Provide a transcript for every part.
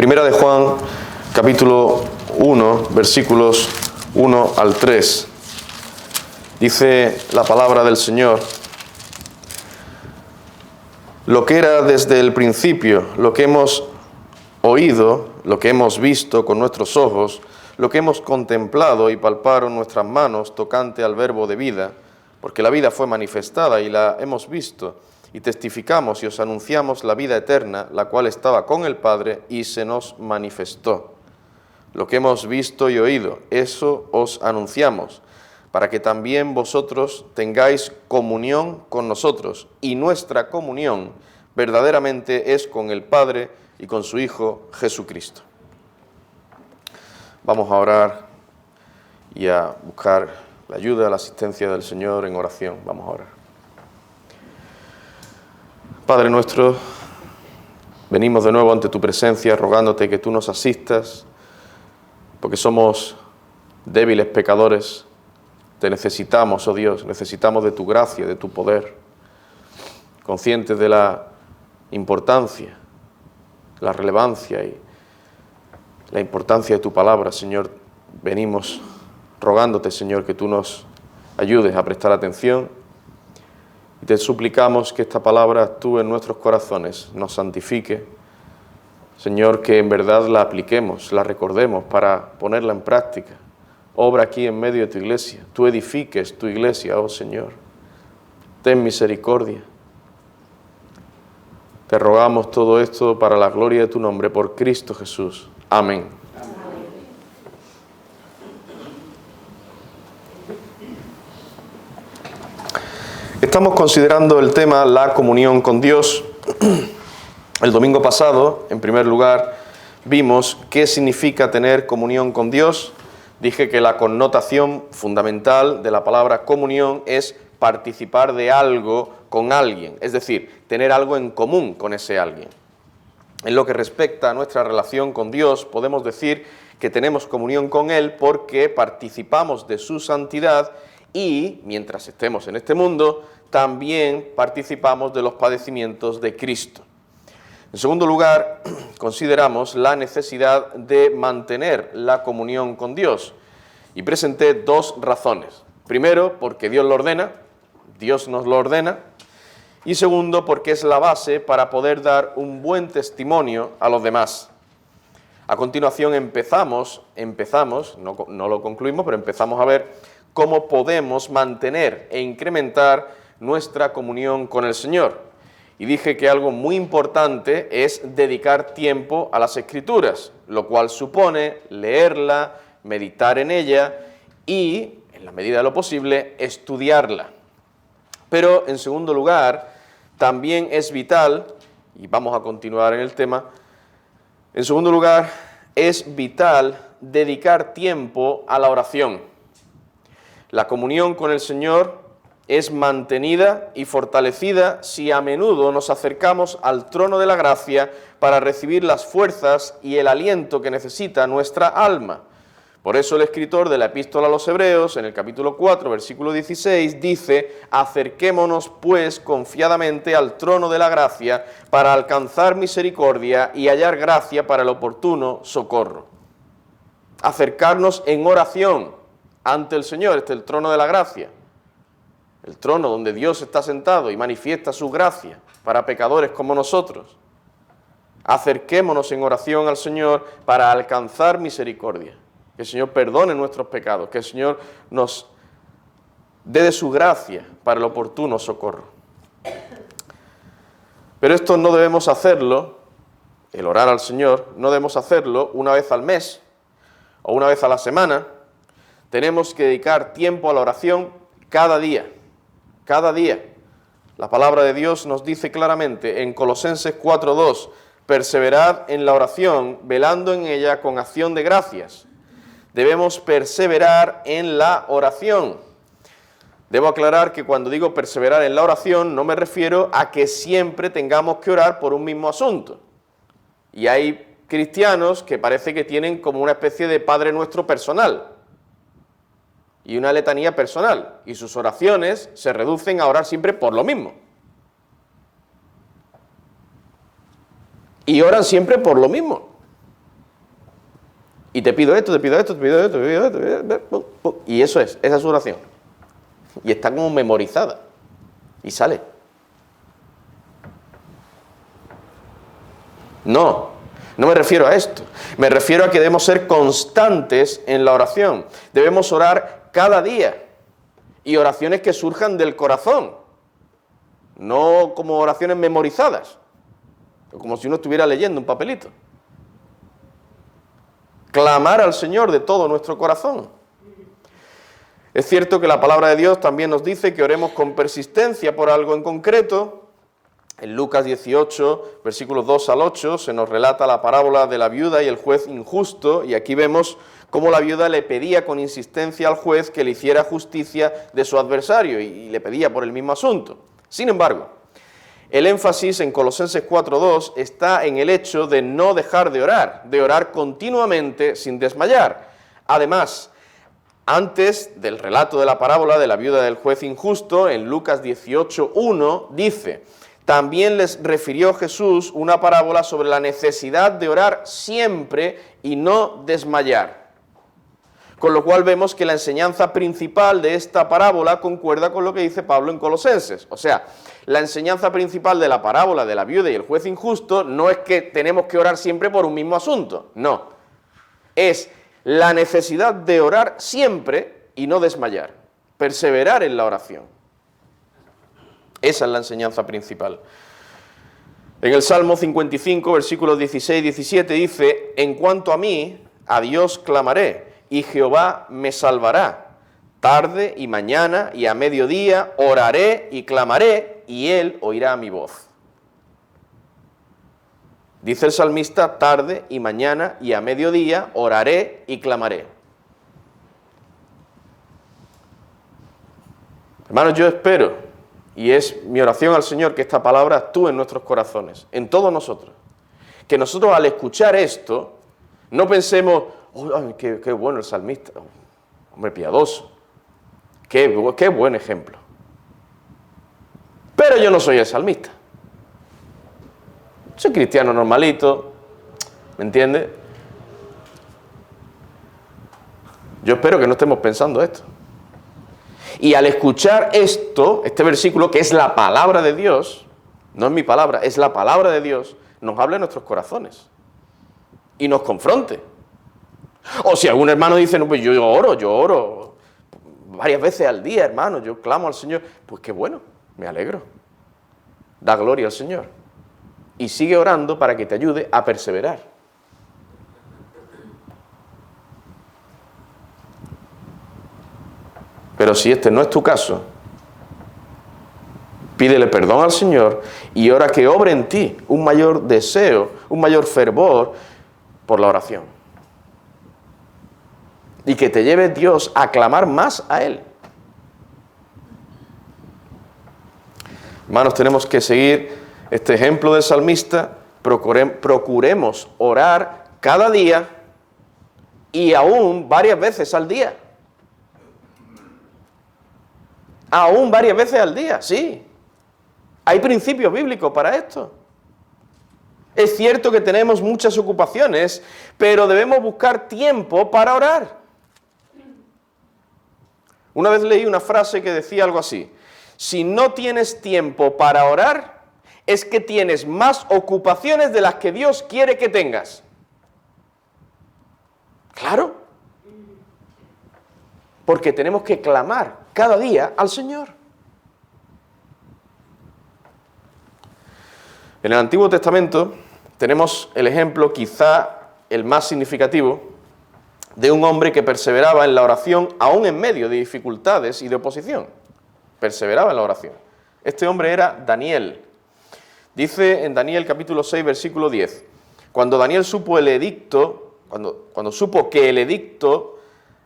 Primera de Juan, capítulo 1, versículos 1 al 3. Dice la palabra del Señor: lo que era desde el principio, lo que hemos oído, lo que hemos visto con nuestros ojos, lo que hemos contemplado y palparon nuestras manos tocante al verbo de vida, porque la vida fue manifestada y la hemos visto, y testificamos y os anunciamos la vida eterna, la cual estaba con el Padre y se nos manifestó. Lo que hemos visto y oído, eso os anunciamos, para que también vosotros tengáis comunión con nosotros, y nuestra comunión verdaderamente es con el Padre y con su Hijo Jesucristo. Vamos a orar y a buscar la ayuda, la asistencia del Señor en oración. Vamos a orar. Padre nuestro, venimos de nuevo ante tu presencia rogándote que tú nos asistas, porque somos débiles pecadores. Te necesitamos, oh Dios, necesitamos de tu gracia, de tu poder, conscientes de la importancia, la relevancia y la importancia de tu palabra. Señor, venimos rogándote, Señor, que tú nos ayudes a prestar atención. Y te suplicamos que esta palabra actúe en nuestros corazones, nos santifique. Señor, que en verdad la apliquemos, la recordemos para ponerla en práctica. Obra aquí en medio de tu iglesia. Tú edifiques tu iglesia, oh Señor. Ten misericordia. Te rogamos todo esto para la gloria de tu nombre, por Cristo Jesús. Amén. Estamos considerando el tema la comunión con Dios. El domingo pasado, en primer lugar, vimos qué significa tener comunión con Dios. Dije que la connotación fundamental de la palabra comunión es participar de algo con alguien, es decir, tener algo en común con ese alguien. En lo que respecta a nuestra relación con Dios, podemos decir que tenemos comunión con Él porque participamos de su santidad y, mientras estemos en este mundo, también participamos de los padecimientos de Cristo. En segundo lugar, consideramos la necesidad de mantener la comunión con Dios y presenté dos razones. Primero, porque Dios lo ordena, Dios nos lo ordena, y segundo, porque es la base para poder dar un buen testimonio a los demás. A continuación empezamos, no lo concluimos, pero empezamos a ver cómo podemos mantener e incrementar nuestra comunión con el Señor. Y dije que algo muy importante es dedicar tiempo a las Escrituras, lo cual supone leerla, meditar en ella y, en la medida de lo posible, estudiarla. Pero, en segundo lugar, también es vital, y vamos a continuar en el tema, en segundo lugar, es vital dedicar tiempo a la oración. La comunión con el Señor es mantenida y fortalecida si a menudo nos acercamos al trono de la gracia para recibir las fuerzas y el aliento que necesita nuestra alma. Por eso el escritor de la Epístola a los Hebreos, en el capítulo 4, versículo 16, dice: acerquémonos pues confiadamente al trono de la gracia para alcanzar misericordia y hallar gracia para el oportuno socorro. Acercarnos en oración ante el Señor, el trono de la gracia. El trono donde Dios está sentado y manifiesta su gracia para pecadores como nosotros. Acerquémonos en oración al Señor para alcanzar misericordia. Que el Señor perdone nuestros pecados, que el Señor nos dé de su gracia para el oportuno socorro. Pero esto no debemos hacerlo, el orar al Señor, no debemos hacerlo una vez al mes o una vez a la semana. Tenemos que dedicar tiempo a la oración cada día. Cada día. La palabra de Dios nos dice claramente en Colosenses 4:2, perseverad en la oración, velando en ella con acción de gracias. Debemos perseverar en la oración. Debo aclarar que cuando digo perseverar en la oración, no me refiero a que siempre tengamos que orar por un mismo asunto. Y hay cristianos que parece que tienen como una especie de Padre Nuestro personal y una letanía personal, y sus oraciones se reducen a orar siempre por lo mismo. Y oran siempre por lo mismo. te pido esto, te pido esto, te pido esto, te pido esto, te pido esto, y eso es, esa es su oración. Y está como memorizada. Y sale. No me refiero a esto. Me refiero a que debemos ser constantes en la oración. Debemos orar cada día. Y oraciones que surjan del corazón. No como oraciones memorizadas. Como si uno estuviera leyendo un papelito. Clamar al Señor de todo nuestro corazón. Es cierto que la palabra de Dios también nos dice que oremos con persistencia por algo en concreto. En Lucas 18, versículos 2 al 8, se nos relata la parábola de la viuda y el juez injusto, y aquí vemos cómo la viuda le pedía con insistencia al juez que le hiciera justicia de su adversario, y le pedía por el mismo asunto. Sin embargo, el énfasis en Colosenses 4:2 está en el hecho de no dejar de orar continuamente sin desmayar. Además, antes del relato de la parábola de la viuda del juez injusto, en Lucas 18:1 dice: también les refirió Jesús una parábola sobre la necesidad de orar siempre y no desmayar. Con lo cual vemos que la enseñanza principal de esta parábola concuerda con lo que dice Pablo en Colosenses. O sea, la enseñanza principal de la parábola de la viuda y el juez injusto no es que tenemos que orar siempre por un mismo asunto, no. Es la necesidad de orar siempre y no desmayar, perseverar en la oración. Esa es la enseñanza principal. En el Salmo 55, versículos 16 y 17 dice: en cuanto a mí, a Dios clamaré, y Jehová me salvará. Tarde y mañana y a mediodía oraré y clamaré, y Él oirá mi voz. Dice el salmista: tarde y mañana y a mediodía oraré y clamaré. Hermanos, yo espero, y es mi oración al Señor, que esta palabra actúe en nuestros corazones, en todos nosotros. Que nosotros al escuchar esto, no pensemos: ¡ay, qué bueno el salmista! Hombre piadoso. Qué buen ejemplo. Pero yo no soy el salmista. Soy cristiano normalito, ¿me entiende? Yo espero que no estemos pensando esto. Y al escuchar esto, este versículo, que es la palabra de Dios, no es mi palabra, es la palabra de Dios, nos hable en nuestros corazones y nos confronte. O si algún hermano dice: no, pues yo oro varias veces al día, hermano, yo clamo al Señor, pues qué bueno, me alegro. Da gloria al Señor. Y sigue orando para que te ayude a perseverar. Pero si este no es tu caso, pídele perdón al Señor y ora que obre en ti un mayor deseo, un mayor fervor por la oración. Y que te lleve Dios a clamar más a Él. Hermanos, tenemos que seguir este ejemplo del salmista. Procuremos orar cada día y aún varias veces al día. Aún varias veces al día, sí. Hay principios bíblicos para esto. Es cierto que tenemos muchas ocupaciones, pero debemos buscar tiempo para orar. Una vez leí una frase que decía algo así: si no tienes tiempo para orar, es que tienes más ocupaciones de las que Dios quiere que tengas. Claro. Porque tenemos que clamar cada día al Señor. En el Antiguo Testamento tenemos el ejemplo, quizá el más significativo, de un hombre que perseveraba en la oración aún en medio de dificultades y de oposición. Perseveraba en la oración. Este hombre era Daniel. Dice en Daniel capítulo 6, versículo 10, cuando Daniel supo el edicto, cuando supo que el edicto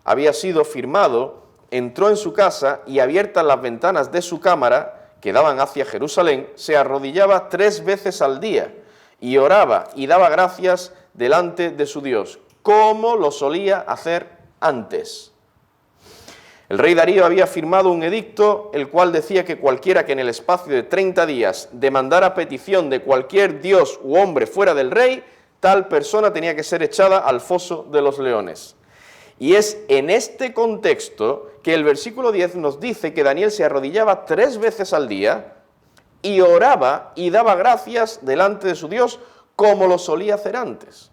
había sido firmado, entró en su casa y, abiertas las ventanas de su cámara, que daban hacia Jerusalén, se arrodillaba 3 veces al día y oraba y daba gracias delante de su Dios, como lo solía hacer antes. El rey Darío había firmado un edicto, el cual decía que cualquiera que en el espacio de 30 días demandara petición de cualquier dios u hombre fuera del rey, tal persona tenía que ser echada al foso de los leones. Y es en este contexto que el versículo 10 nos dice que Daniel se arrodillaba 3 veces al día y oraba y daba gracias delante de su Dios como lo solía hacer antes.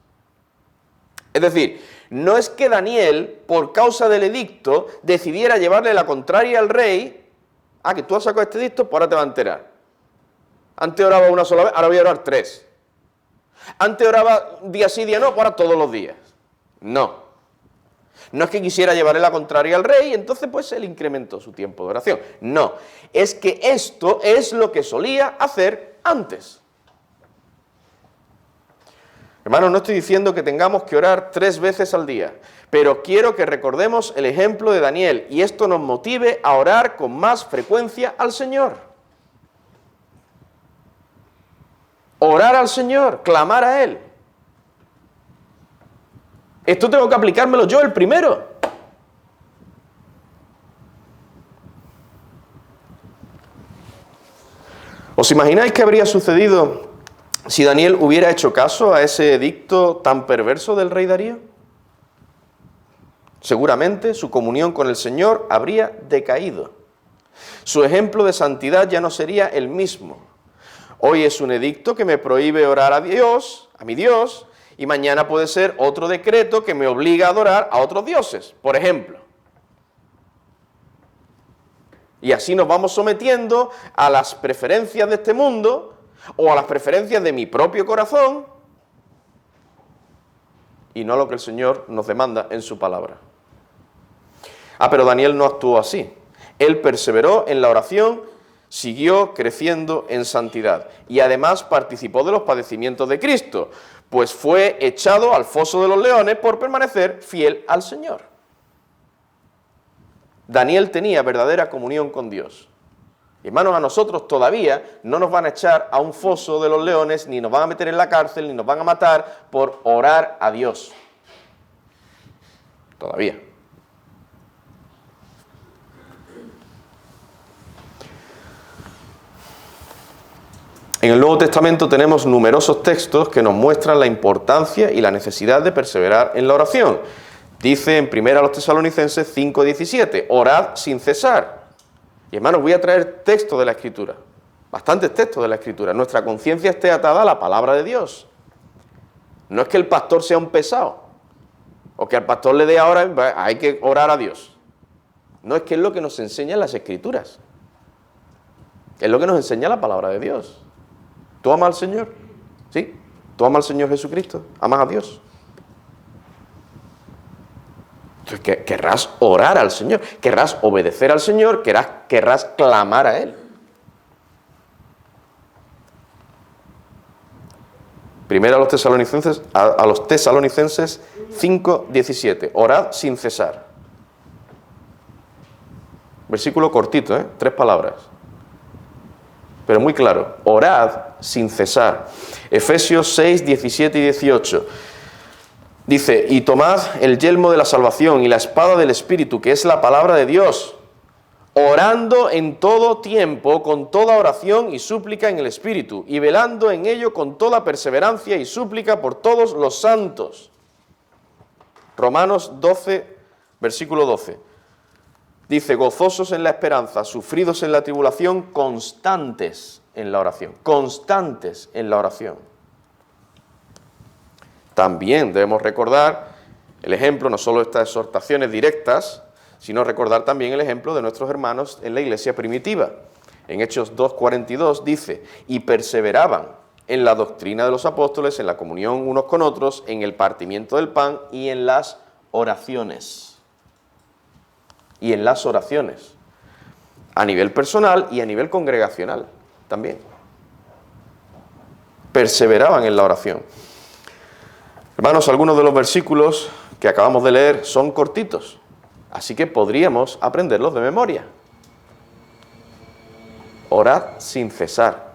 Es decir, no es que Daniel, por causa del edicto, decidiera llevarle la contraria al rey. Que tú has sacado este edicto, pues ahora te va a enterar. Antes oraba una sola vez, ahora voy a orar 3. Antes oraba día sí, día no, pues ahora todos los días. No. No es que quisiera llevarle la contraria al rey y entonces pues él incrementó su tiempo de oración. No, es que esto es lo que solía hacer antes. Hermanos, no estoy diciendo que tengamos que orar 3 veces al día, pero quiero que recordemos el ejemplo de Daniel y esto nos motive a orar con más frecuencia al Señor. Orar al Señor, clamar a Él. Esto tengo que aplicármelo yo el primero. ¿Os imagináis qué habría sucedido si Daniel hubiera hecho caso a ese edicto tan perverso del rey Darío? Seguramente su comunión con el Señor habría decaído. Su ejemplo de santidad ya no sería el mismo. Hoy es un edicto que me prohíbe orar a Dios, a mi Dios, y mañana puede ser otro decreto que me obliga a adorar a otros dioses, por ejemplo. Y así nos vamos sometiendo a las preferencias de este mundo o a las preferencias de mi propio corazón y no a lo que el Señor nos demanda en su palabra. Pero Daniel no actuó así. Él perseveró en la oración, siguió creciendo en santidad y además participó de los padecimientos de Cristo, pues fue echado al foso de los leones por permanecer fiel al Señor. Daniel tenía verdadera comunión con Dios. Hermanos, a nosotros todavía no nos van a echar a un foso de los leones, ni nos van a meter en la cárcel, ni nos van a matar por orar a Dios. Todavía. En el Nuevo Testamento tenemos numerosos textos que nos muestran la importancia y la necesidad de perseverar en la oración. Dice en 1 Tesalonicenses 5:17, orad sin cesar. Y hermanos, voy a traer textos de la Escritura, bastantes textos de la Escritura. Nuestra conciencia esté atada a la palabra de Dios. No es que el pastor sea un pesado, o que al pastor le dé ahora, hay que orar a Dios. No, es que es lo que nos enseñan las Escrituras. Es lo que nos enseña la palabra de Dios. ¿Tú amas al Señor? ¿Sí? ¿Tú amas al Señor Jesucristo? ¿Amas a Dios? Entonces, querrás orar al Señor, querrás obedecer al Señor, querrás clamar a Él. Primero a los Tesalonicenses 5:17. Orad sin cesar. Versículo cortito, 3 palabras. Pero muy claro. Orad sin cesar. Efesios 6:17 y 18. Dice, y tomad el yelmo de la salvación y la espada del Espíritu, que es la palabra de Dios, orando en todo tiempo, con toda oración y súplica en el Espíritu, y velando en ello con toda perseverancia y súplica por todos los santos. Romanos 12, versículo 12. Dice, gozosos en la esperanza, sufridos en la tribulación, constantes en la oración. Constantes en la oración. También debemos recordar el ejemplo, no solo estas exhortaciones directas, sino recordar también el ejemplo de nuestros hermanos en la iglesia primitiva. En Hechos 2:42 dice, y perseveraban en la doctrina de los apóstoles, en la comunión unos con otros, en el partimiento del pan y en las oraciones. Y en las oraciones, a nivel personal y a nivel congregacional también. Perseveraban en la oración. Hermanos, algunos de los versículos que acabamos de leer son cortitos, así que podríamos aprenderlos de memoria. Orad sin cesar.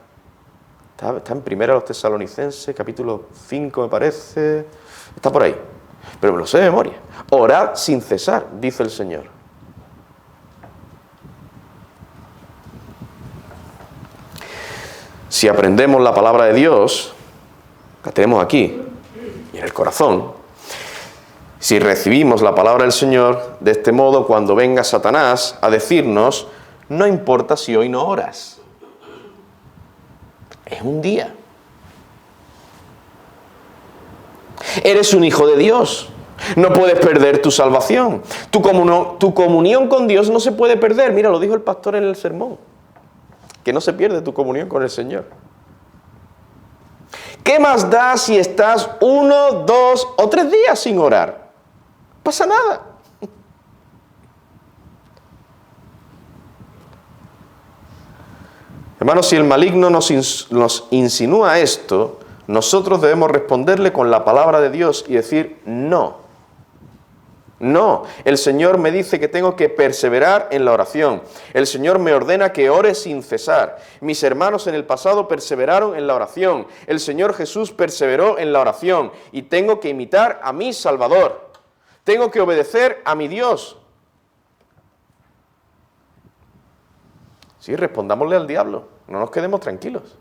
Está en 1 Tesalonicenses, capítulo 5 me parece, está por ahí, pero me lo sé de memoria. Orad sin cesar, dice el Señor. Si aprendemos la palabra de Dios, la tenemos aquí, y en el corazón, si recibimos la palabra del Señor, de este modo, cuando venga Satanás a decirnos, no importa si hoy no oras, es un día. Eres un hijo de Dios, no puedes perder tu salvación. Tu comunión con Dios no se puede perder. Mira, lo dijo el pastor en el sermón, que no se pierde tu comunión con el Señor. ¿Qué más da si estás 1, 2 o 3 días sin orar? No pasa nada. Hermanos, si el maligno nos insinúa esto, nosotros debemos responderle con la palabra de Dios y decir no. No, el Señor me dice que tengo que perseverar en la oración. El Señor me ordena que ore sin cesar. Mis hermanos en el pasado perseveraron en la oración. El Señor Jesús perseveró en la oración. Y tengo que imitar a mi Salvador. Tengo que obedecer a mi Dios. Sí, respondámosle al diablo. No nos quedemos tranquilos.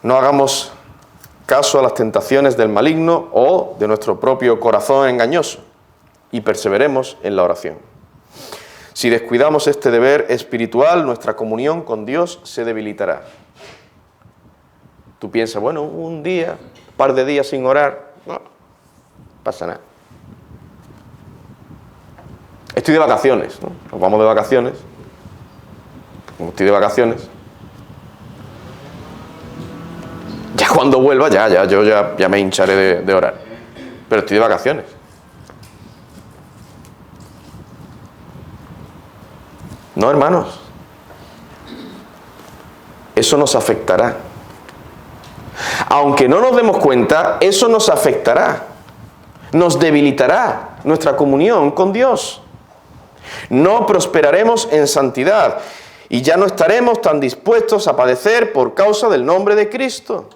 No hagamos caso a las tentaciones del maligno o de nuestro propio corazón engañoso y perseveremos en la oración. Si descuidamos este deber espiritual, nuestra comunión con Dios se debilitará. Tú piensas, bueno, un día, un par de días sin orar, no pasa nada. Estoy de vacaciones, ¿no? Nos vamos de vacaciones. Como estoy de vacaciones, ya cuando vuelva, ya me hincharé de orar. Pero estoy de vacaciones. No, hermanos. Eso nos afectará. Aunque no nos demos cuenta, eso nos afectará. Nos debilitará nuestra comunión con Dios. No prosperaremos en santidad y ya no estaremos tan dispuestos a padecer por causa del nombre de Cristo.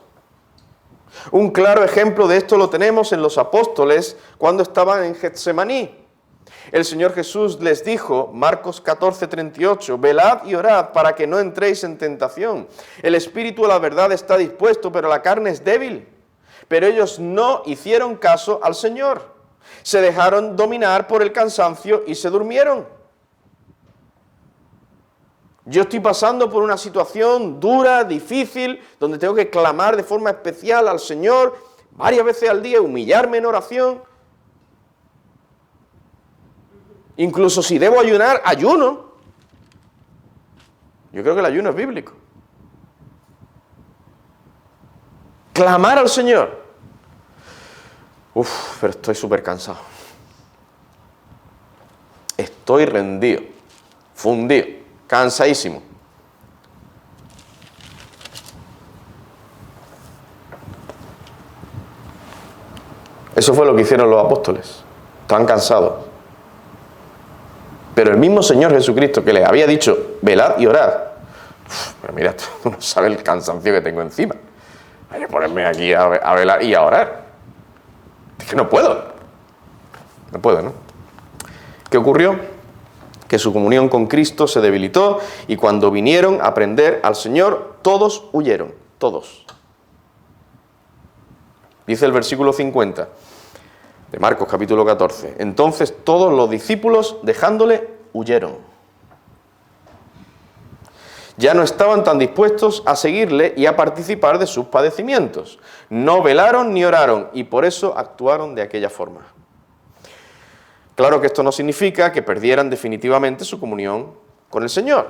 Un claro ejemplo de esto lo tenemos en los apóstoles cuando estaban en Getsemaní. El Señor Jesús les dijo, Marcos 14:38, velad y orad para que no entréis en tentación. El espíritu a la verdad está dispuesto, pero la carne es débil. Pero ellos no hicieron caso al Señor. Se dejaron dominar por el cansancio y se durmieron. Yo estoy pasando por una situación dura, difícil, donde tengo que clamar de forma especial al Señor varias veces al día, humillarme en oración. Incluso si debo ayunar, ayuno. Yo creo que el ayuno es bíblico. Clamar al Señor. Pero estoy súper cansado. Estoy rendido, fundido, cansadísimo. Eso fue lo que hicieron los apóstoles. Estaban cansados. Pero el mismo Señor Jesucristo que les había dicho, velad y orad. Pero mira, tú no sabes el cansancio que tengo encima. Hay que ponerme aquí a velar y a orar. Es que no puedo. No puedo, ¿no? ¿Qué ocurrió? Que su comunión con Cristo se debilitó y cuando vinieron a aprender al Señor, todos huyeron. Todos. Dice el versículo 50 de Marcos capítulo 14. Entonces todos los discípulos, dejándole, huyeron. Ya no estaban tan dispuestos a seguirle y a participar de sus padecimientos. No velaron ni oraron y por eso actuaron de aquella forma. Claro que esto no significa que perdieran definitivamente su comunión con el Señor.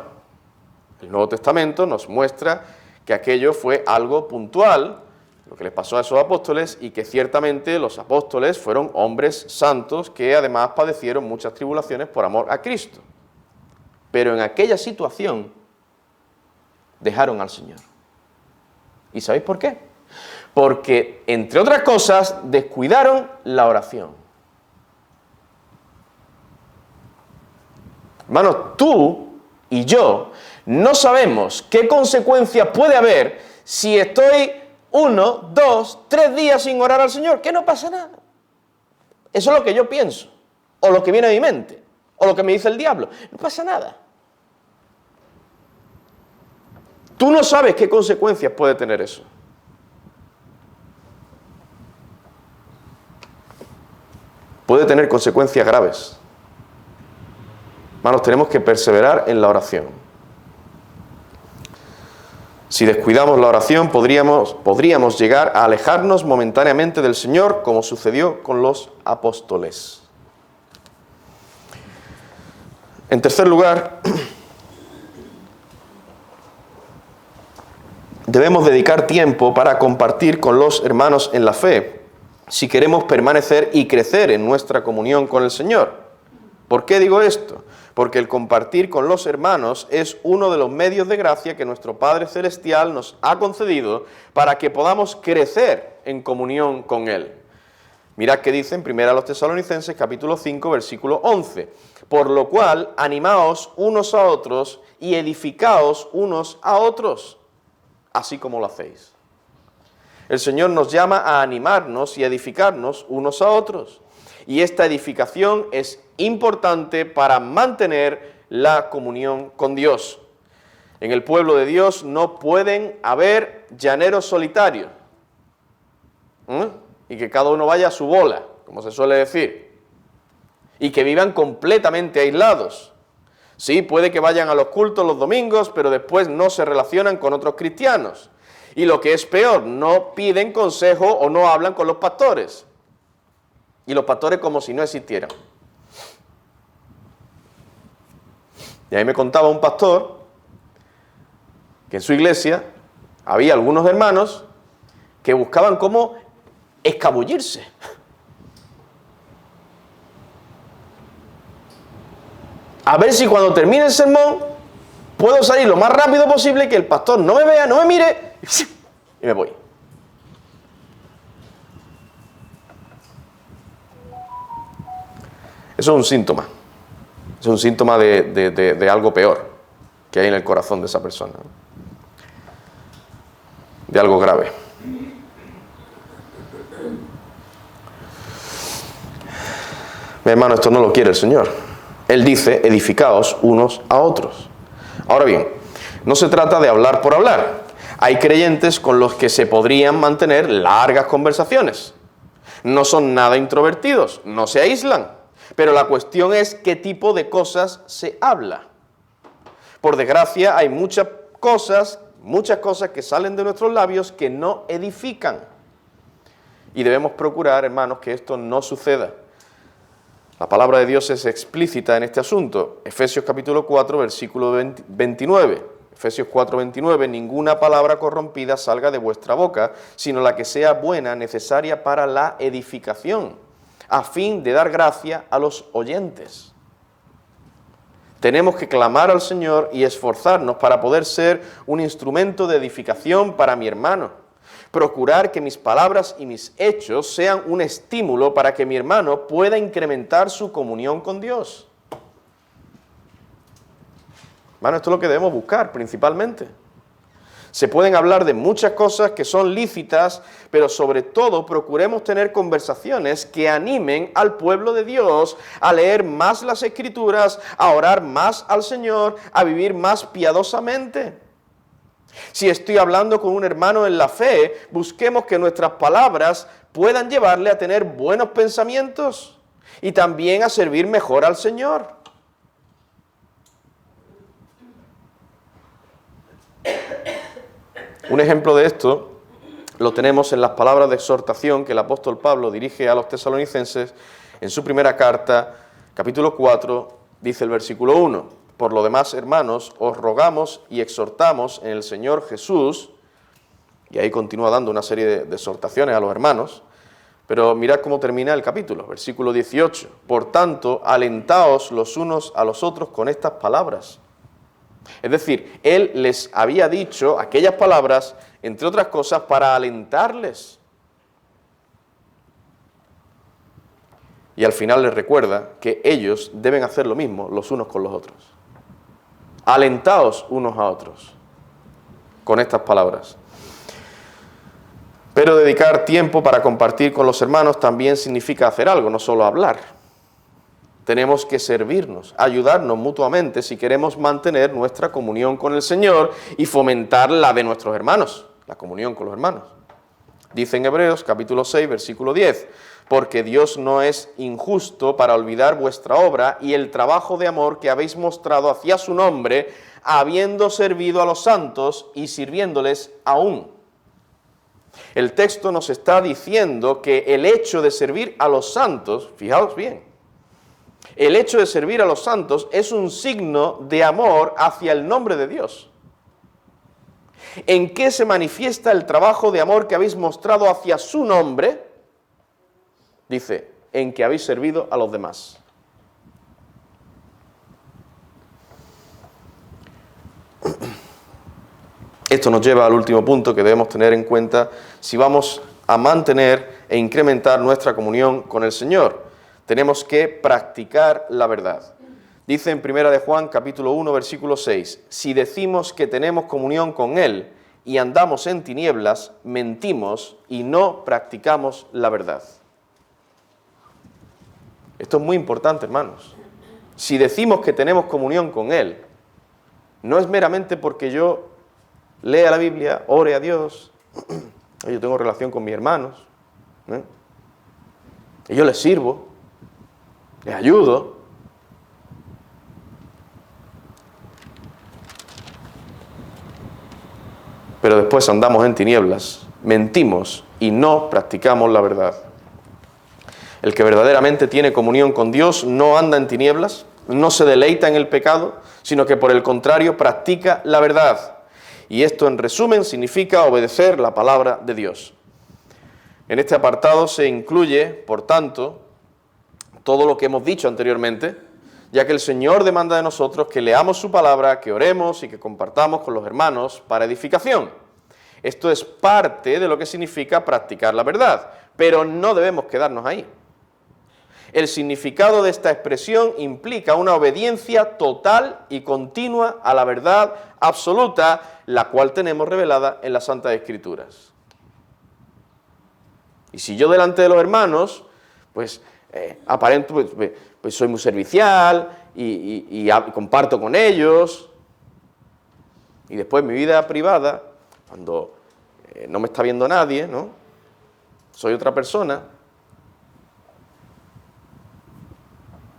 El Nuevo Testamento nos muestra que aquello fue algo puntual, lo que les pasó a esos apóstoles, y que ciertamente los apóstoles fueron hombres santos que además padecieron muchas tribulaciones por amor a Cristo. Pero en aquella situación dejaron al Señor. ¿Y sabéis por qué? Porque, entre otras cosas, descuidaron la oración. Hermanos, tú y yo no sabemos qué consecuencias puede haber si estoy 1, 2, 3 días sin orar al Señor, que no pasa nada. Eso es lo que yo pienso, o lo que viene a mi mente, o lo que me dice el diablo. No pasa nada. Tú no sabes qué consecuencias puede tener eso. Puede tener consecuencias graves. Hermanos, tenemos que perseverar en la oración. Si descuidamos la oración, podríamos llegar a alejarnos momentáneamente del Señor, como sucedió con los apóstoles. En tercer lugar, debemos dedicar tiempo para compartir con los hermanos en la fe, si queremos permanecer y crecer en nuestra comunión con el Señor. ¿Por qué digo esto? Porque el compartir con los hermanos es uno de los medios de gracia que nuestro Padre Celestial nos ha concedido para que podamos crecer en comunión con Él. Mirad qué dice en 1 Tesalonicenses capítulo 5, versículo 11. Por lo cual, animaos unos a otros y edificaos unos a otros, así como lo hacéis. El Señor nos llama a animarnos y a edificarnos unos a otros. Y esta edificación es importante para mantener la comunión con Dios. En el pueblo de Dios no pueden haber llaneros solitarios. Y que cada uno vaya a su bola, como se suele decir. Y que vivan completamente aislados. Sí, puede que vayan a los cultos los domingos, pero después no se relacionan con otros cristianos. Y lo que es peor, no piden consejo o no hablan con los pastores. Y los pastores como si no existieran. Y ahí me contaba un pastor que en su iglesia había algunos hermanos que buscaban cómo escabullirse. A ver si cuando termine el sermón puedo salir lo más rápido posible, que el pastor no me vea, no me mire y me voy. Eso es un síntoma. Es un síntoma de algo peor que hay en el corazón de esa persona. De algo grave. Mi hermano, esto no lo quiere el Señor. Él dice, edificaos unos a otros. Ahora bien, no se trata de hablar por hablar. Hay creyentes con los que se podrían mantener largas conversaciones. No son nada introvertidos, no se aíslan. Pero la cuestión es qué tipo de cosas se habla. Por desgracia, hay muchas cosas que salen de nuestros labios que no edifican. Y debemos procurar, hermanos, que esto no suceda. La palabra de Dios es explícita en este asunto. Efesios capítulo 4, versículo 29. Efesios 4, 29. Ninguna palabra corrompida salga de vuestra boca, sino la que sea buena, necesaria para la edificación, a fin de dar gracia a los oyentes. Tenemos que clamar al Señor y esforzarnos para poder ser un instrumento de edificación para mi hermano. Procurar que mis palabras y mis hechos sean un estímulo para que mi hermano pueda incrementar su comunión con Dios. Hermano, esto es lo que debemos buscar principalmente. Se pueden hablar de muchas cosas que son lícitas, pero sobre todo procuremos tener conversaciones que animen al pueblo de Dios a leer más las Escrituras, a orar más al Señor, a vivir más piadosamente. Si estoy hablando con un hermano en la fe, busquemos que nuestras palabras puedan llevarle a tener buenos pensamientos y también a servir mejor al Señor. Un ejemplo de esto lo tenemos en las palabras de exhortación que el apóstol Pablo dirige a los tesalonicenses en su primera carta, capítulo 4, dice el versículo 1. Por lo demás, hermanos, os rogamos y exhortamos en el Señor Jesús, y ahí continúa dando una serie de exhortaciones a los hermanos, pero mirad cómo termina el capítulo, versículo 18. Por tanto, alentaos los unos a los otros con estas palabras. Es decir, él les había dicho aquellas palabras, entre otras cosas, para alentarles. Y al final les recuerda que ellos deben hacer lo mismo los unos con los otros. Alentaos unos a otros con estas palabras. Pero dedicar tiempo para compartir con los hermanos también significa hacer algo, no solo hablar. Tenemos que servirnos, ayudarnos mutuamente si queremos mantener nuestra comunión con el Señor y fomentar la de nuestros hermanos, la comunión con los hermanos. Dice en Hebreos capítulo 6, versículo 10, porque Dios no es injusto para olvidar vuestra obra y el trabajo de amor que habéis mostrado hacia su nombre, habiendo servido a los santos y sirviéndoles aún. El texto nos está diciendo que el hecho de servir a los santos, fijaos bien, el hecho de servir a los santos es un signo de amor hacia el nombre de Dios. ¿En qué se manifiesta el trabajo de amor que habéis mostrado hacia su nombre? Dice, en que habéis servido a los demás. Esto nos lleva al último punto que debemos tener en cuenta si vamos a mantener e incrementar nuestra comunión con el Señor. Tenemos que practicar la verdad. Dice en 1 de Juan, capítulo 1, versículo 6, si decimos que tenemos comunión con Él y andamos en tinieblas, mentimos y no practicamos la verdad. Esto es muy importante, hermanos. Si decimos que tenemos comunión con Él, no es meramente porque yo lea la Biblia, ore a Dios, yo tengo relación con mis hermanos, y yo les sirvo, les ayudo. Pero después andamos en tinieblas, mentimos y no practicamos la verdad. El que verdaderamente tiene comunión con Dios no anda en tinieblas, no se deleita en el pecado, sino que por el contrario practica la verdad. Y esto en resumen significa obedecer la palabra de Dios. En este apartado se incluye, por tanto, todo lo que hemos dicho anteriormente, ya que el Señor demanda de nosotros que leamos su palabra, que oremos y que compartamos con los hermanos para edificación. Esto es parte de lo que significa practicar la verdad, pero no debemos quedarnos ahí. El significado de esta expresión implica una obediencia total y continua a la verdad absoluta, la cual tenemos revelada en las Santas Escrituras. Y si yo delante de los hermanos, pues aparento, pues soy muy servicial y comparto con ellos, y después mi vida privada, cuando no me está viendo nadie, ¿no? Soy otra persona,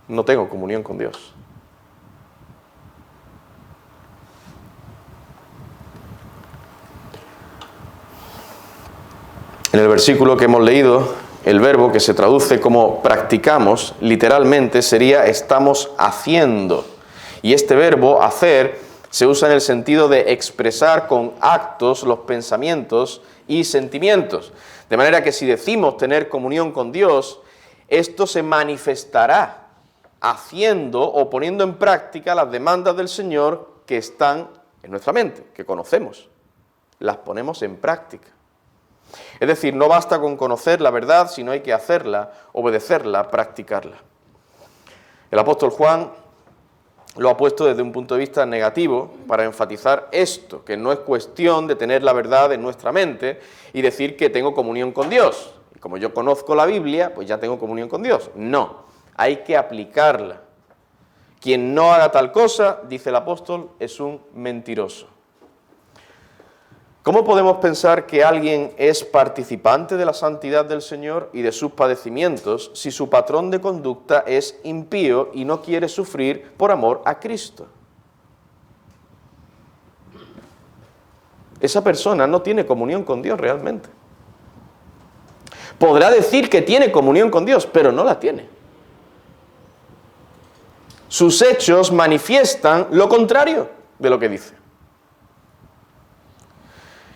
no tengo comunión con Dios. En el versículo que hemos leído, el verbo que se traduce como practicamos, literalmente sería estamos haciendo. Y este verbo, hacer, se usa en el sentido de expresar con actos los pensamientos y sentimientos. De manera que si decimos tener comunión con Dios, esto se manifestará haciendo o poniendo en práctica las demandas del Señor que están en nuestra mente, que conocemos. Las ponemos en práctica. Es decir, no basta con conocer la verdad, sino hay que hacerla, obedecerla, practicarla. El apóstol Juan lo ha puesto desde un punto de vista negativo para enfatizar esto, que no es cuestión de tener la verdad en nuestra mente y decir que tengo comunión con Dios. Y como yo conozco la Biblia, pues ya tengo comunión con Dios. No, hay que aplicarla. Quien no haga tal cosa, dice el apóstol, es un mentiroso. ¿Cómo podemos pensar que alguien es participante de la santidad del Señor y de sus padecimientos si su patrón de conducta es impío y no quiere sufrir por amor a Cristo? Esa persona no tiene comunión con Dios realmente. Podrá decir que tiene comunión con Dios, pero no la tiene. Sus hechos manifiestan lo contrario de lo que dice.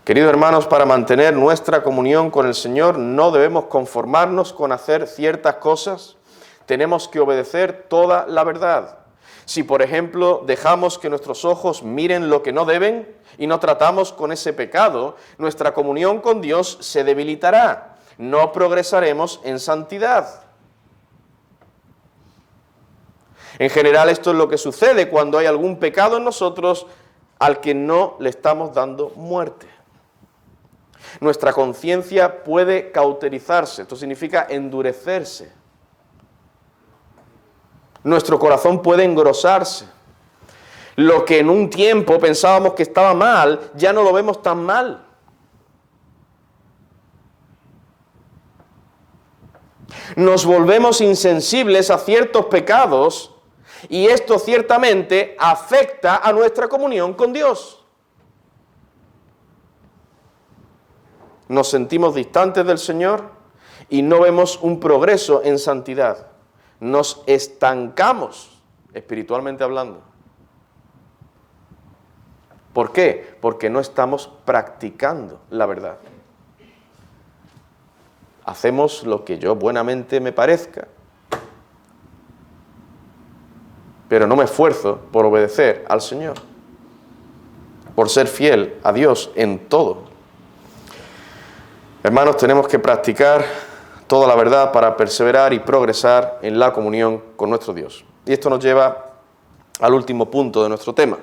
Queridos hermanos, para mantener nuestra comunión con el Señor no debemos conformarnos con hacer ciertas cosas, tenemos que obedecer toda la verdad. Si, por ejemplo, dejamos que nuestros ojos miren lo que no deben y no tratamos con ese pecado, nuestra comunión con Dios se debilitará, no progresaremos en santidad. En general, esto es lo que sucede cuando hay algún pecado en nosotros al que no le estamos dando muerte. Nuestra conciencia puede cauterizarse, esto significa endurecerse. Nuestro corazón puede engrosarse. Lo que en un tiempo pensábamos que estaba mal, ya no lo vemos tan mal. Nos volvemos insensibles a ciertos pecados y esto ciertamente afecta a nuestra comunión con Dios. Nos sentimos distantes del Señor y no vemos un progreso en santidad. Nos estancamos, espiritualmente hablando. ¿Por qué? Porque no estamos practicando la verdad. Hacemos lo que yo buenamente me parezca, pero no me esfuerzo por obedecer al Señor, por ser fiel a Dios en todo. Hermanos, tenemos que practicar toda la verdad para perseverar y progresar en la comunión con nuestro Dios. Y esto nos lleva al último punto de nuestro tema.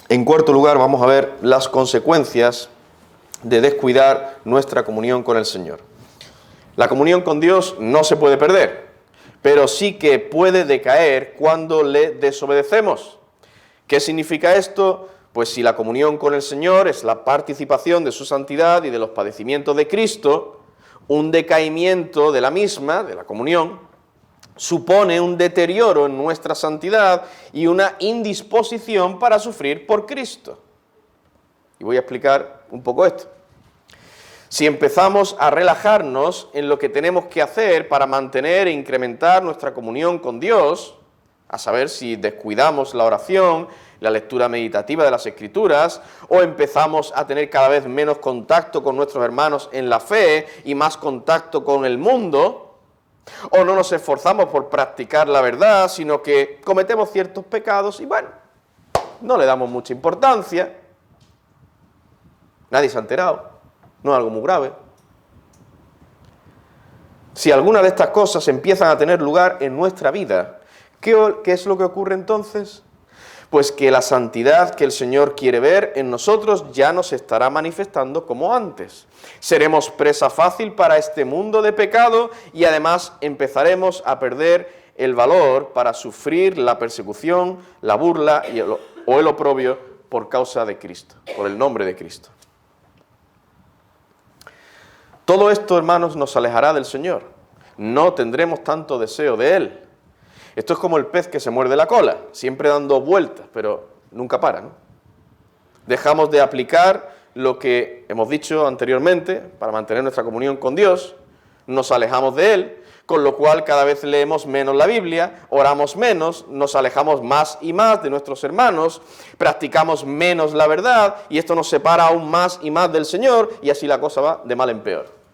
En cuarto lugar, vamos a ver las consecuencias de descuidar nuestra comunión con el Señor. La comunión con Dios no se puede perder, pero sí que puede decaer cuando le desobedecemos. ¿Qué significa esto? Pues si la comunión con el Señor es la participación de su santidad y de los padecimientos de Cristo, un decaimiento de la misma, de la comunión, supone un deterioro en nuestra santidad y una indisposición para sufrir por Cristo. Y voy a explicar un poco esto. Si empezamos a relajarnos en lo que tenemos que hacer para mantener e incrementar nuestra comunión con Dios, a saber si descuidamos la oración, la lectura meditativa de las Escrituras, o empezamos a tener cada vez menos contacto con nuestros hermanos en la fe y más contacto con el mundo, o no nos esforzamos por practicar la verdad, sino que cometemos ciertos pecados y bueno, no le damos mucha importancia, nadie se ha enterado, no es algo muy grave. Si alguna de estas cosas empiezan a tener lugar en nuestra vida, ¿qué es lo que ocurre entonces? Pues que la santidad que el Señor quiere ver en nosotros ya no se estará manifestando como antes. Seremos presa fácil para este mundo de pecado y además empezaremos a perder el valor para sufrir la persecución, la burla o el oprobio por causa de Cristo, por el nombre de Cristo. Todo esto, hermanos, nos alejará del Señor. No tendremos tanto deseo de Él. Esto es como el pez que se muerde la cola, siempre dando vueltas, pero nunca para, ¿no? Dejamos de aplicar lo que hemos dicho anteriormente para mantener nuestra comunión con Dios, nos alejamos de Él, con lo cual cada vez leemos menos la Biblia, oramos menos, nos alejamos más y más de nuestros hermanos, practicamos menos la verdad y esto nos separa aún más y más del Señor y así la cosa va de mal en peor.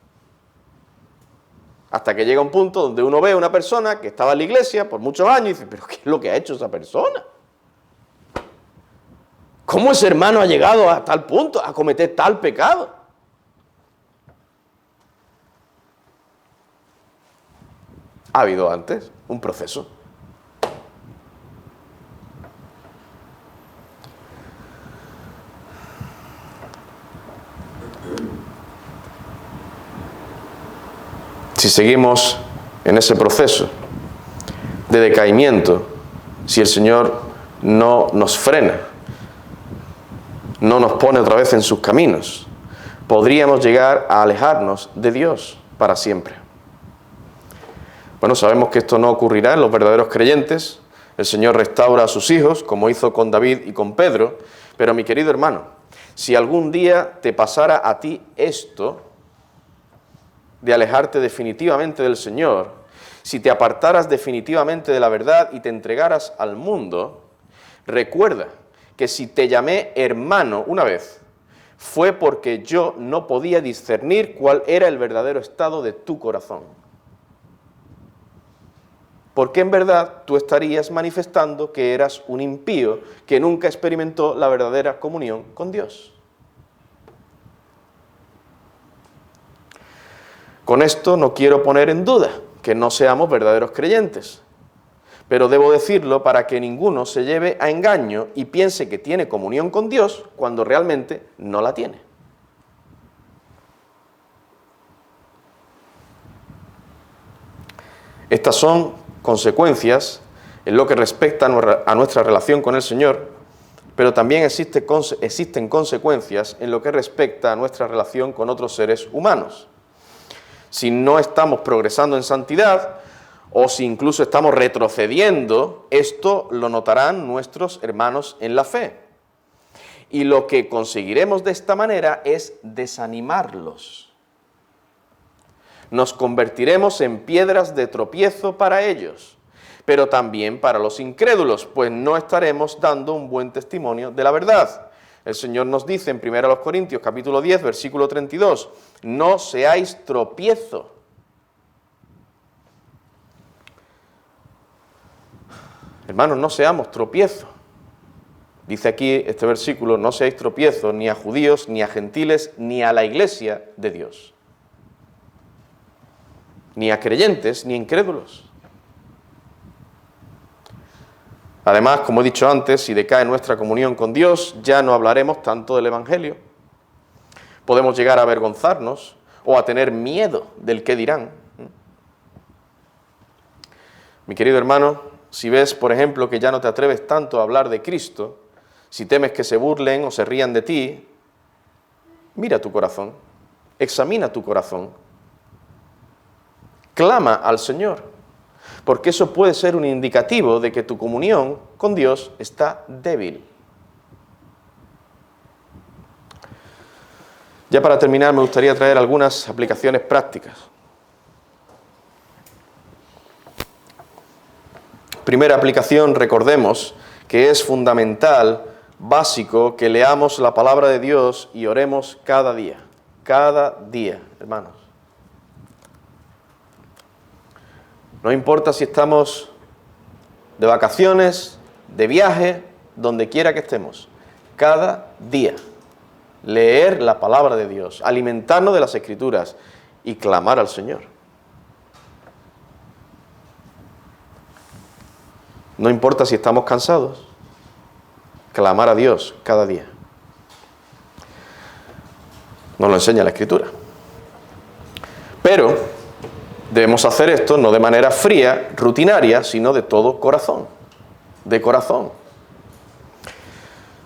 Hasta que llega un punto donde uno ve a una persona que estaba en la iglesia por muchos años y dice, ¿pero qué es lo que ha hecho esa persona? ¿Cómo ese hermano ha llegado a tal punto, a cometer tal pecado? Ha habido antes un proceso. Si seguimos en ese proceso de decaimiento, si el Señor no nos frena, no nos pone otra vez en sus caminos, podríamos llegar a alejarnos de Dios para siempre. Bueno, sabemos que esto no ocurrirá en los verdaderos creyentes. El Señor restaura a sus hijos, como hizo con David y con Pedro, pero mi querido hermano, si algún día te pasara a ti esto, de alejarte definitivamente del Señor, si te apartaras definitivamente de la verdad y te entregaras al mundo, recuerda que si te llamé hermano una vez, fue porque yo no podía discernir cuál era el verdadero estado de tu corazón. Porque en verdad tú estarías manifestando que eras un impío que nunca experimentó la verdadera comunión con Dios. Con esto no quiero poner en duda que no seamos verdaderos creyentes, pero debo decirlo para que ninguno se lleve a engaño y piense que tiene comunión con Dios cuando realmente no la tiene. Estas son consecuencias en lo que respecta a nuestra relación con el Señor, pero también existen consecuencias en lo que respecta a nuestra relación con otros seres humanos. Si no estamos progresando en santidad, o si incluso estamos retrocediendo, esto lo notarán nuestros hermanos en la fe. Y lo que conseguiremos de esta manera es desanimarlos. Nos convertiremos en piedras de tropiezo para ellos, pero también para los incrédulos, pues no estaremos dando un buen testimonio de la verdad. El Señor nos dice en 1 Corintios capítulo 10, versículo 32, no seáis tropiezo. Hermanos, no seamos tropiezo. Dice aquí este versículo, no seáis tropiezo ni a judíos, ni a gentiles, ni a la iglesia de Dios. Ni a creyentes, ni a incrédulos. Además, como he dicho antes, si decae nuestra comunión con Dios, ya no hablaremos tanto del Evangelio. Podemos llegar a avergonzarnos o a tener miedo del qué dirán. Mi querido hermano, si ves, por ejemplo, que ya no te atreves tanto a hablar de Cristo, si temes que se burlen o se rían de ti, mira tu corazón, examina tu corazón, clama al Señor, porque eso puede ser un indicativo de que tu comunión con Dios está débil. Ya para terminar, me gustaría traer algunas aplicaciones prácticas. Primera aplicación, recordemos que es fundamental, básico, que leamos la palabra de Dios y oremos cada día, hermanos. No importa si estamos de vacaciones, de viaje, donde quiera que estemos, cada día, leer la palabra de Dios, alimentarnos de las Escrituras y clamar al Señor. No importa si estamos cansados, clamar a Dios cada día. Nos lo enseña la Escritura. Pero debemos hacer esto no de manera fría, rutinaria, sino de todo corazón, de corazón.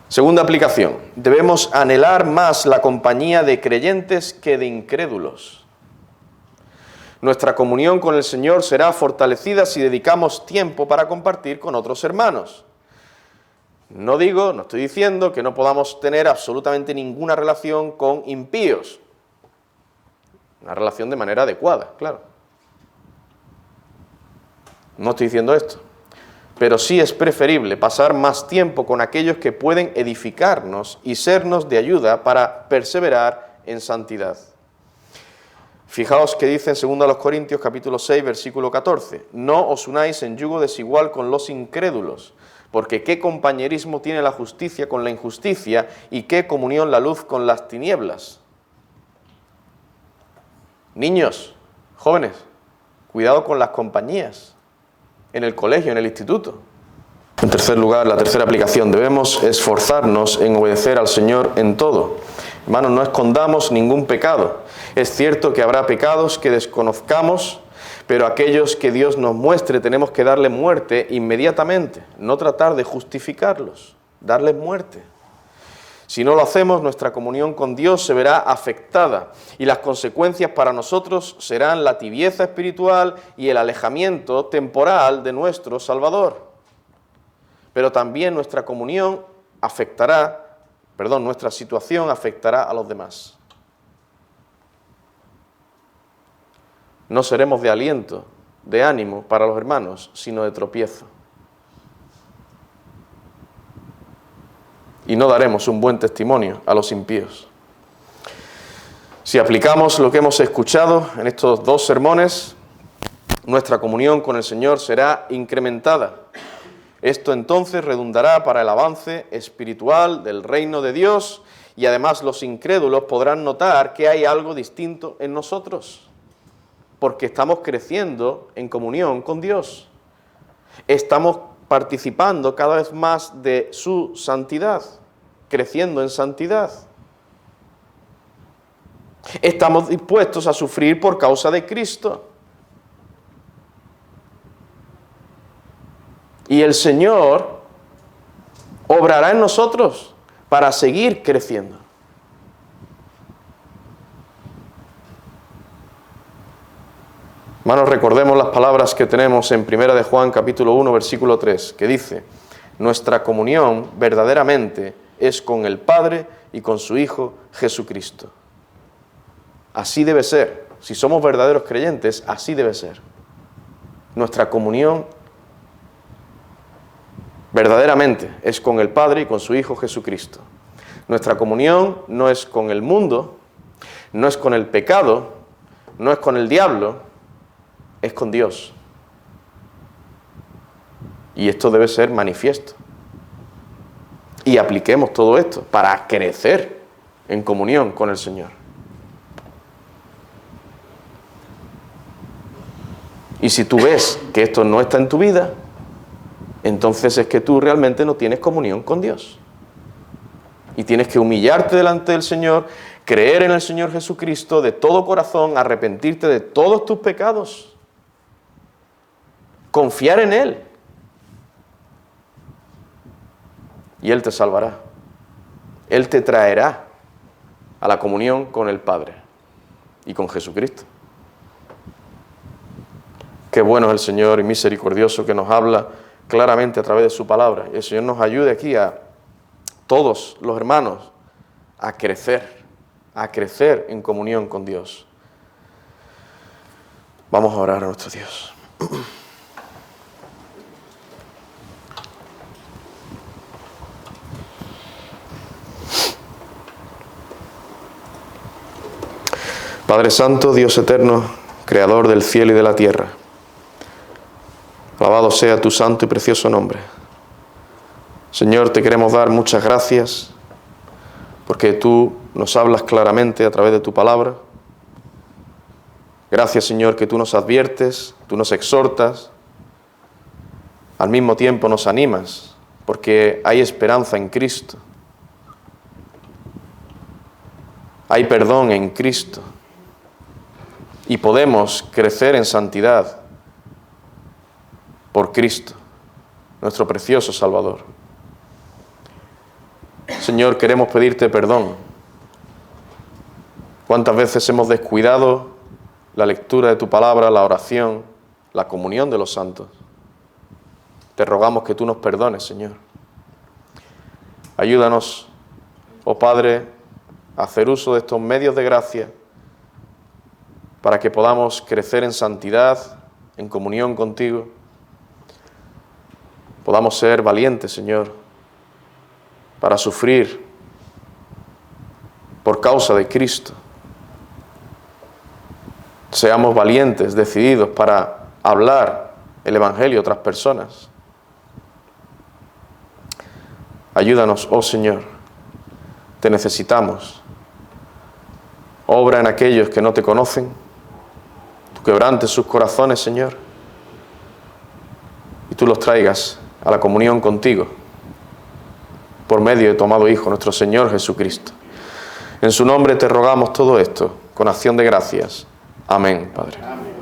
Segunda aplicación, debemos anhelar más la compañía de creyentes que de incrédulos. Nuestra comunión con el Señor será fortalecida si dedicamos tiempo para compartir con otros hermanos. No estoy diciendo que no podamos tener absolutamente ninguna relación con impíos. Una relación de manera adecuada, claro. No estoy diciendo esto. Pero sí es preferible pasar más tiempo con aquellos que pueden edificarnos y sernos de ayuda para perseverar en santidad. Fijaos que dice en 2 Corintios capítulo 6, versículo 14, no os unáis en yugo desigual con los incrédulos, porque qué compañerismo tiene la justicia con la injusticia y qué comunión la luz con las tinieblas. Niños, jóvenes, cuidado con las compañías, en el colegio, en el instituto. En tercer lugar, la tercera aplicación, debemos esforzarnos en obedecer al Señor en todo. Hermanos, no escondamos ningún pecado. Es cierto que habrá pecados que desconozcamos, pero aquellos que Dios nos muestre tenemos que darle muerte inmediatamente, no tratar de justificarlos, darles muerte. Si no lo hacemos, nuestra comunión con Dios se verá afectada y las consecuencias para nosotros serán la tibieza espiritual y el alejamiento temporal de nuestro Salvador. Pero también nuestra situación afectará a los demás. No seremos de aliento, de ánimo para los hermanos, sino de tropiezo. Y no daremos un buen testimonio a los impíos. Si aplicamos lo que hemos escuchado en estos dos sermones, nuestra comunión con el Señor será incrementada. Esto entonces redundará para el avance espiritual del reino de Dios y además los incrédulos podrán notar que hay algo distinto en nosotros, porque estamos creciendo en comunión con Dios. Estamos participando cada vez más de su santidad, creciendo en santidad. Estamos dispuestos a sufrir por causa de Cristo. Y el Señor obrará en nosotros para seguir creciendo. Hermanos, recordemos las palabras que tenemos en 1 de Juan, capítulo 1, versículo 3, que dice: nuestra comunión verdaderamente es con el Padre y con su Hijo Jesucristo. Así debe ser. Si somos verdaderos creyentes, así debe ser. Nuestra comunión verdaderamente es con el Padre y con su Hijo Jesucristo. Nuestra comunión no es con el mundo, no es con el pecado, no es con el diablo, es con Dios. Y esto debe ser manifiesto. Y apliquemos todo esto para crecer en comunión con el Señor. Y si tú ves que esto no está en tu vida, entonces es que tú realmente no tienes comunión con Dios. Y tienes que humillarte delante del Señor, creer en el Señor Jesucristo de todo corazón, arrepentirte de todos tus pecados, confiar en Él. Y Él te salvará. Él te traerá a la comunión con el Padre y con Jesucristo. Qué bueno es el Señor y misericordioso, que nos habla claramente a través de su palabra. Y el Señor nos ayude aquí a todos los hermanos a crecer en comunión con Dios. Vamos a orar a nuestro Dios. Padre Santo, Dios eterno, Creador del cielo y de la tierra, alabado sea tu santo y precioso nombre. Señor, te queremos dar muchas gracias porque tú nos hablas claramente a través de tu palabra. Gracias, Señor, que tú nos adviertes, tú nos exhortas, al mismo tiempo nos animas, porque hay esperanza en Cristo. Hay perdón en Cristo. Y podemos crecer en santidad por Cristo, nuestro precioso Salvador. Señor, queremos pedirte perdón. ¿Cuántas veces hemos descuidado la lectura de tu palabra, la oración, la comunión de los santos? Te rogamos que tú nos perdones, Señor. Ayúdanos, oh Padre, a hacer uso de estos medios de gracia para que podamos crecer en santidad, en comunión contigo. Podamos ser valientes, Señor, para sufrir por causa de Cristo. Seamos valientes, decididos para hablar el Evangelio a otras personas. Ayúdanos, oh Señor, te necesitamos. Obra en aquellos que no te conocen. Tú quebrantes sus corazones, Señor, y tú los traigas a la comunión contigo por medio de tu amado Hijo, nuestro Señor Jesucristo. En su nombre te rogamos todo esto, con acción de gracias. Amén, Padre. Amén.